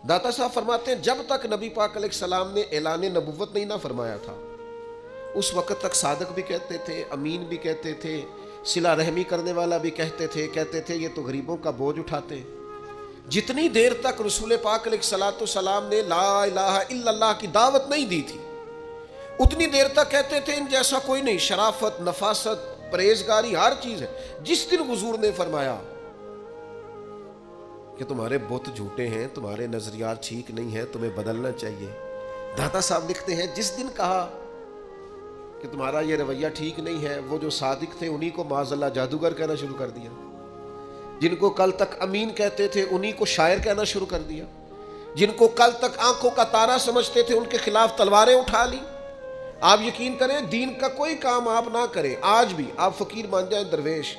داتا صاحب فرماتے ہیں جب تک نبی پاک علیہ السلام نے اعلان نبوت نہیں نہ فرمایا تھا اس وقت تک صادق بھی کہتے تھے، امین بھی کہتے تھے، صلہ رحمی کرنے والا بھی کہتے تھے یہ تو غریبوں کا بوجھ اٹھاتے ہیں۔ جتنی دیر تک رسول پاک علیہ السلام نے لا الہ الا اللہ کی دعوت نہیں دی تھی اتنی دیر تک کہتے تھے ان جیسا کوئی نہیں، شرافت، نفاست، پرہیزگاری ہر چیز ہے۔ جس دن حضور نے فرمایا کہ تمہارے بت جھوٹے ہیں، تمہارے نظریات ٹھیک نہیں ہیں، تمہیں بدلنا چاہیے، داتا صاحب لکھتے ہیں جس دن کہا کہ تمہارا یہ رویہ ٹھیک نہیں ہے، وہ جو صادق تھے انہی کو معاذ اللہ جادوگر کہنا شروع کر دیا، جن کو کل تک امین کہتے تھے انہی کو شاعر کہنا شروع کر دیا، جن کو کل تک آنکھوں کا تارا سمجھتے تھے ان کے خلاف تلواریں اٹھا لی۔ آپ یقین کریں دین کا کوئی کام آپ نہ کریں، آج بھی آپ فقیر مان جائیں، درویش،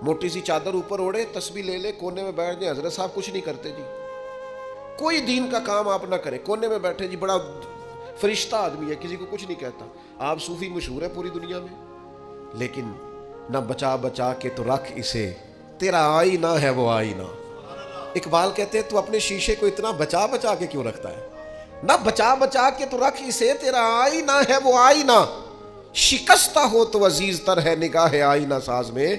موٹی سی چادر اوپر اوڑے، تسبیح لے لے، کونے میں بیٹھ جائیں، حضرت صاحب کچھ نہیں کرتے جی، کوئی دین کا کام آپ نہ کریں، کونے میں بیٹھے جی بڑا فرشتہ آدمی ہے، کسی کو کچھ نہیں کہتا، آپ صوفی مشہور ہے پوری دنیا میں، لیکن نہ بچا بچا کے تو رکھ اسے، تیرا آئینہ ہے وہ آئینہ۔ اقبال کہتے ہیں تو اپنے شیشے کو اتنا بچا بچا کے کیوں رکھتا ہے؟ نہ بچا بچا کے تو رکھ اسے، تیرا آئینہ ہے وہ آئینہ، شکستہ ہو تو عزیز تر ہے نگاہ آئینہ ساز میں۔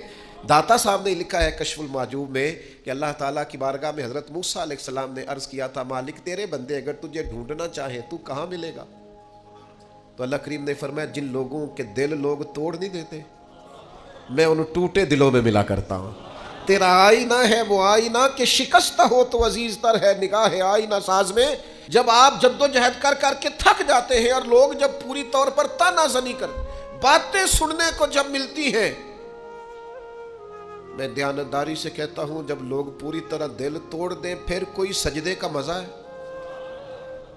داتا صاحب نے لکھا ہے کشف المعجوب میں کہ اللہ تعالیٰ کی بارگاہ میں حضرت موسیٰ علیہ السلام نے عرض کیا تھا مالک تیرے بندے اگر تجھے ڈھونڈنا چاہیں تو کہاں ملے گا؟ تو اللہ کریم نے فرمایا جن لوگوں کے دل لوگ توڑ نہیں دیتے میں ان ٹوٹے دلوں میں ملا کرتا ہوں۔ تیرا آئینہ ہے وہ آئینہ کہ شکستہ ہو تو عزیز تر ہے نگاہ آئینہ ساز میں۔ جب آپ جد و جہد کر کر کے تھک جاتے ہیں اور لوگ جب پوری طور پر طعنہ زنی کر باتیں سننے کو جب ملتی ہیں، میں دیانتداری سے کہتا ہوں جب لوگ پوری طرح دل توڑ دیں پھر کوئی سجدے کا مزہ ہے،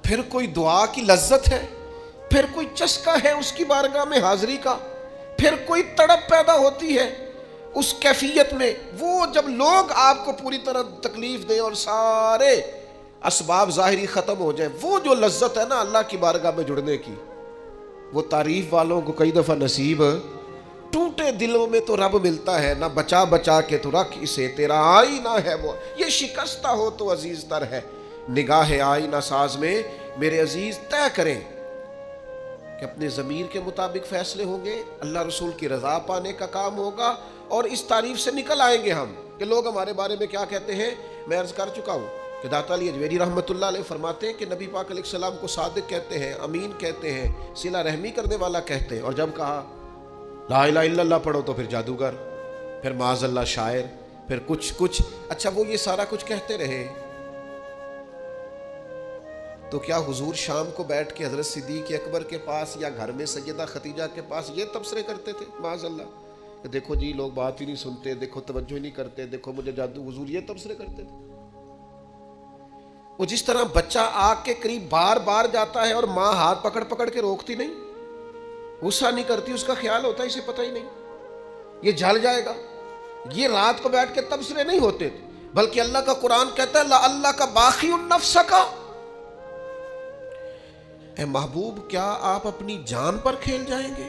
پھر کوئی دعا کی لذت ہے، پھر کوئی چسکا ہے اس کی بارگاہ میں حاضری کا، پھر کوئی تڑپ پیدا ہوتی ہے اس کیفیت میں۔ وہ جب لوگ آپ کو پوری طرح تکلیف دیں اور سارے اسباب ظاہری ختم ہو جائیں، وہ جو لذت ہے نا اللہ کی بارگاہ میں جڑنے کی، وہ تعریف والوں کو کئی دفعہ نصیب، ٹوٹے دلوں میں تو رب ملتا ہے، نہ بچا بچا کے تو رکھ اسے، تیرا آئینہ ہے وہ، یہ شکستہ ہو تو عزیز تر ہے نگاہ آئینہ ساز میں۔ میرے عزیز طے کریں کہ اپنے ضمیر کے مطابق فیصلے ہوں گے، اللہ رسول کی رضا پانے کا کام ہوگا، اور اس تعریف سے نکل آئیں گے ہم کہ لوگ ہمارے بارے میں کیا کہتے ہیں۔ میں عرض کر چکا ہوں کہ داتا علی اجویری رحمۃ اللہ علیہ فرماتے ہیں کہ نبی پاک علیہ السلام کو صادق کہتے ہیں، امین کہتے ہیں، صلہ رحمی کرنے والا کہتے ہیں، اور جب کہا لا الہ الا اللہ پڑھو تو پھر جادوگر، پھر معاذ اللہ شاعر، پھر کچھ اچھا وہ یہ سارا کچھ کہتے رہے تو کیا حضور شام کو بیٹھ کے حضرت صدیق اکبر کے پاس یا گھر میں سیدہ خدیجہ کے پاس یہ تبصرے کرتے تھے معاذ اللہ کہ دیکھو جی لوگ بات ہی نہیں سنتے، دیکھو توجہ ہی نہیں کرتے، دیکھو مجھے جادو، حضور یہ تبصرے کرتے تھے؟ وہ جس طرح بچہ آگ کے قریب بار بار جاتا ہے اور ماں ہاتھ پکڑ پکڑ کے روکتی نہیں، غصہ نہیں کرتی، اس کا خیال ہوتا ہے اسے پتہ ہی نہیں یہ جل جائے گا، یہ رات کو بیٹھ کے تبصرے نہیں ہوتے تھے، بلکہ اللہ کا قرآن کہتا ہے اللہ کا باقی النفس کا، اے محبوب کیا آپ اپنی جان پر کھیل جائیں گے؟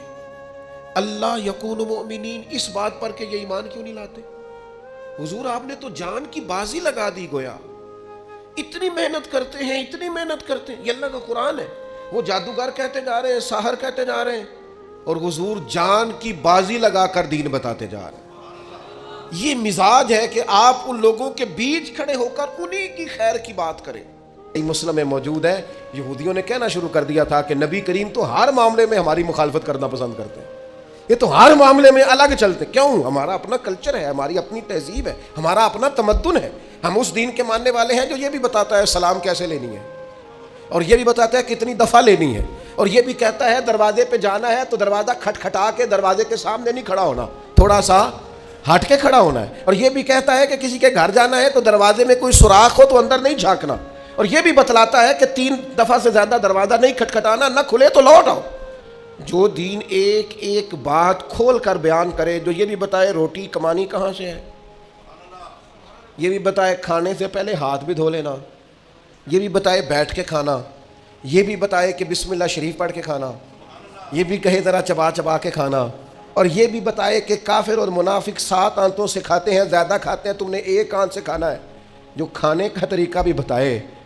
اللہ یکون مؤمنین، اس بات پر کہ یہ ایمان کیوں نہیں لاتے؟ حضور آپ نے تو جان کی بازی لگا دی گویا، اتنی محنت کرتے ہیں، اتنی محنت کرتے ہیں، یہ اللہ کا قرآن ہے، وہ جادوگر کہتے جا رہے ہیں، ساحر کہتے جا رہے ہیں، اور حضور جان کی بازی لگا کر دین بتاتے جا رہے ہیں۔ یہ مزاج ہے کہ آپ ان لوگوں کے بیچ کھڑے ہو کر انہی کی خیر کی بات کریں۔ مسلم میں موجود ہے، یہودیوں نے کہنا شروع کر دیا تھا کہ نبی کریم تو ہر معاملے میں ہماری مخالفت کرنا پسند کرتے ہیں، یہ تو ہر معاملے میں الگ چلتے، کیوں؟ ہمارا اپنا کلچر ہے، ہماری اپنی تہذیب ہے، ہمارا اپنا تمدن ہے، ہم اس دین کے ماننے والے ہیں جو یہ بھی بتاتا ہے سلام کیسے لینی ہے، اور یہ بھی بتاتا ہے کتنی دفعہ لینی ہے، اور یہ بھی کہتا ہے دروازے پہ جانا ہے تو دروازہ کھٹکھٹا کے دروازے کے سامنے نہیں کھڑا ہونا، تھوڑا سا ہٹ کے کھڑا ہونا ہے، اور یہ بھی کہتا ہے کہ کسی کے گھر جانا ہے تو دروازے میں کوئی سوراخ ہو تو اندر نہیں جھانکنا، اور یہ بھی بتلاتا ہے کہ 3 دفعہ سے زیادہ دروازہ نہیں کھٹکھٹانا، نہ کھلے تو لوٹ آؤ۔ جو دین ایک ایک بات کھول کر بیان کرے، جو یہ بھی بتائے روٹی کمانی کہاں سے ہے، یہ بھی بتائے کھانے سے پہلے ہاتھ بھی دھو لینا، یہ بھی بتائے بیٹھ کے کھانا، یہ بھی بتائے کہ بسم اللہ شریف پڑھ کے کھانا، یہ بھی کہے ذرا چبا چبا کے کھانا، اور یہ بھی بتائے کہ کافر اور منافق 7 آنتوں سے کھاتے ہیں، زیادہ کھاتے ہیں، تم نے 1 آنت سے کھانا ہے، جو کھانے کا طریقہ بھی بتائے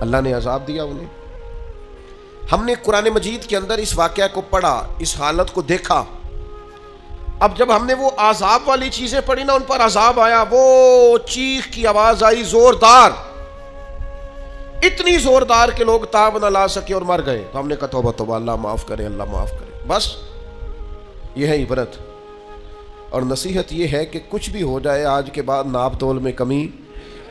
اللہ نے عذاب دیا انہیں. ہم نے قرآن مجید کے اندر اس واقعہ کو پڑھا, اس حالت کو دیکھا. اب جب ہم نے وہ عذاب والی چیزیں پڑھی نا, ان پر عذاب آیا, وہ چیخ کی آواز آئی زوردار, اتنی زوردار کہ لوگ تاب نہ لا سکے اور مر گئے. تو ہم نے کہا توبہ توبہ, اللہ معاف کرے, اللہ معاف کرے. بس یہ ہے عبرت. اور نصیحت یہ ہے کہ کچھ بھی ہو جائے آج کے بعد ناپ تول میں کمی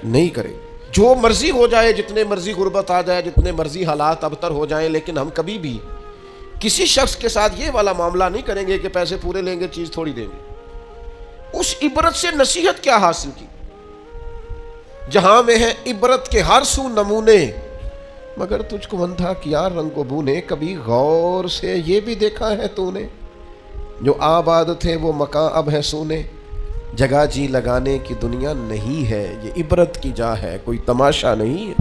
نہیں کرے. جو مرضی ہو جائے, جتنے مرضی غربت آ جائے, جتنے مرضی حالات ابتر ہو جائیں, لیکن ہم کبھی بھی کسی شخص کے ساتھ یہ والا معاملہ نہیں کریں گے کہ پیسے پورے لیں گے چیز تھوڑی دیں گے. اس عبرت سے نصیحت کیا حاصل کی؟ جہاں میں ہے عبرت کے ہر سو نمونے, مگر تجھ کو اندھا کیا رنگ و بو نے, کبھی غور سے یہ بھی دیکھا ہے تو نے, جو آباد تھے وہ مکان اب ہے سونے, جگہ جی لگانے کی دنیا نہیں ہے, یہ عبرت کی جا ہے, کوئی تماشا نہیں ہے.